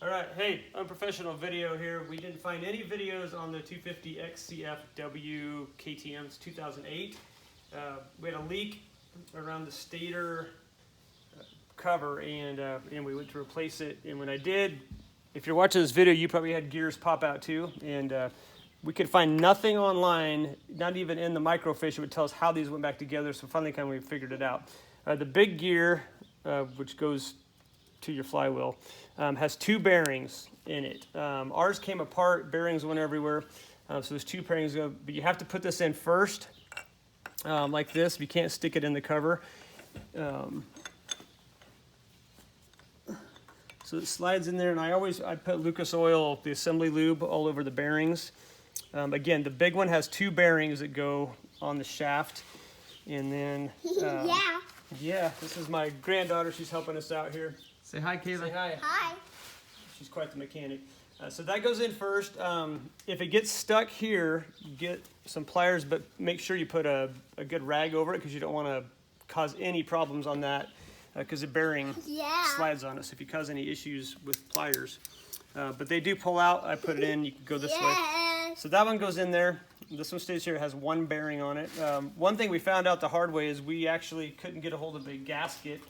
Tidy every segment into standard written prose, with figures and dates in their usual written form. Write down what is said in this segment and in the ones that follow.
All right, hey, unprofessional video here. We didn't find any videos on the 250 XCF W KTM. It's 2008. We had a leak around the stator cover, and we went to replace it. And when I did, if you're watching this video, you probably had gears pop out too. And we could find nothing online, not even in the microfiche, that would tell us how these went back together. So finally, we figured it out. The big gear, which goes to your flywheel, has two bearings in it. Ours came apart, bearings went everywhere, so there's two bearings, but you have to put this in first, like this. You can't stick it in the cover. So it slides in there, and I put Lucas oil, the assembly lube, all over the bearings. Again, the big one has two bearings that go on the shaft, and then yeah, this is my granddaughter. She's helping us out here. Say hi, Kayla. Say hi. Hi. She's quite the mechanic. So that goes in first. If it gets stuck here, get some pliers, but make sure you put a good rag over it, because you don't want to cause any problems on that, because the bearing slides on us if you cause any issues with pliers. But they do pull out. I put it in. You can go this way. So that one goes in there. This one stays here. It has one bearing on it. One thing we found out the hard way is we actually couldn't get a hold of a gasket.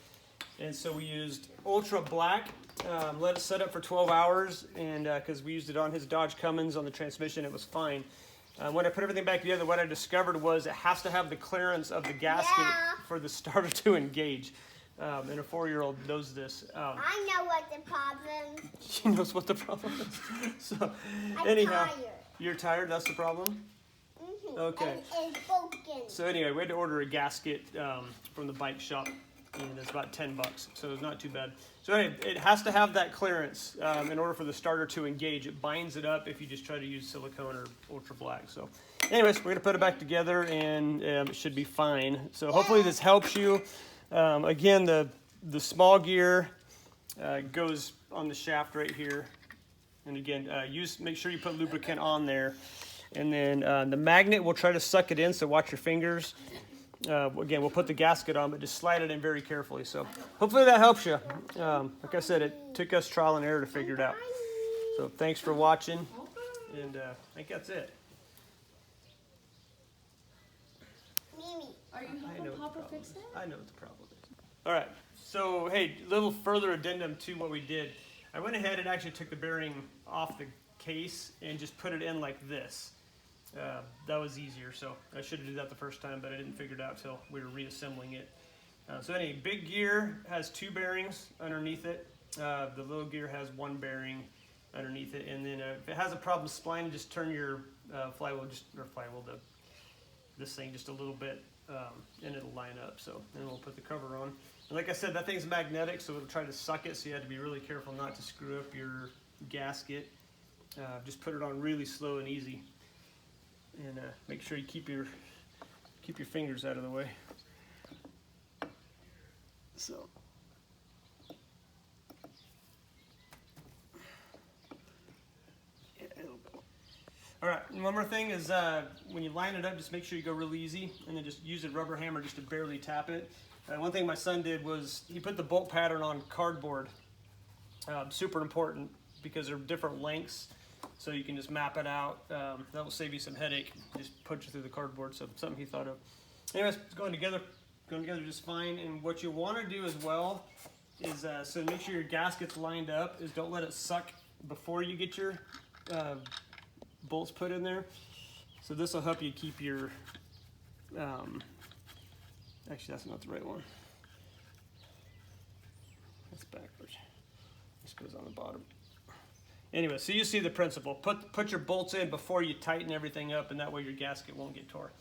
And so we used Ultra Black, let it set up for 12 hours, and because we used it on his Dodge Cummins on the transmission, it was fine. When I put everything back together, what I discovered was it has to have the clearance of the gasket for the starter to engage. And a 4-year-old knows this. I know what the problem is. She knows what the problem is. So, anyhow, you're tired, that's the problem? Mm-hmm. Okay. And it's broken. So anyway, we had to order a gasket from the bike shop, and it's about $10, so it's not too bad. So anyway, it has to have that clearance in order for the starter to engage. It binds it up if you just try to use silicone or Ultra Black. So anyways, we're gonna put it back together, and it should be fine. So hopefully this helps you. Again, the small gear goes on the shaft right here, and again, make sure you put lubricant on there. And then the magnet will try to suck it in, so watch your fingers. Again, we'll put the gasket on, but just slide it in very carefully. So hopefully that helps you. Like I said, it took us trial and error to figure it out. So thanks for watching, and I think that's it. Mimi. Are you helping Papa fix that? I know what the problem is. All right, so hey, little further addendum to what we did. I went ahead and actually took the bearing off the case and just put it in like this. That was easier, so I should have did that the first time, but I didn't figure it out till we were reassembling it. So anyway, big gear has two bearings underneath it. The little gear has one bearing underneath it, and then if it has a problem splining, just turn your this thing just a little bit, and it'll line up. So then we'll put the cover on. And like I said, that thing's magnetic, so it'll try to suck it, so you have to be really careful not to screw up your gasket. Just put it on really slow and easy, and make sure you keep your fingers out of the way. So. Yeah, it'll go. All right, and one more thing is when you line it up, just make sure you go real easy, and then just use a rubber hammer just to barely tap it. One thing my son did was he put the bolt pattern on cardboard. Super important, because they're different lengths, so you can just map it out. That will save you some headache. Just punch it through the cardboard. So something he thought of. Anyways, it's going together just fine. And what you want to do as well is so make sure your gasket's lined up. Is don't let it suck before you get your bolts put in there. So this will help you keep your. Actually, that's not the right one. That's backwards. This goes on the bottom. Anyway, so you see the principle. Put your bolts in before you tighten everything up, and that way your gasket won't get tore.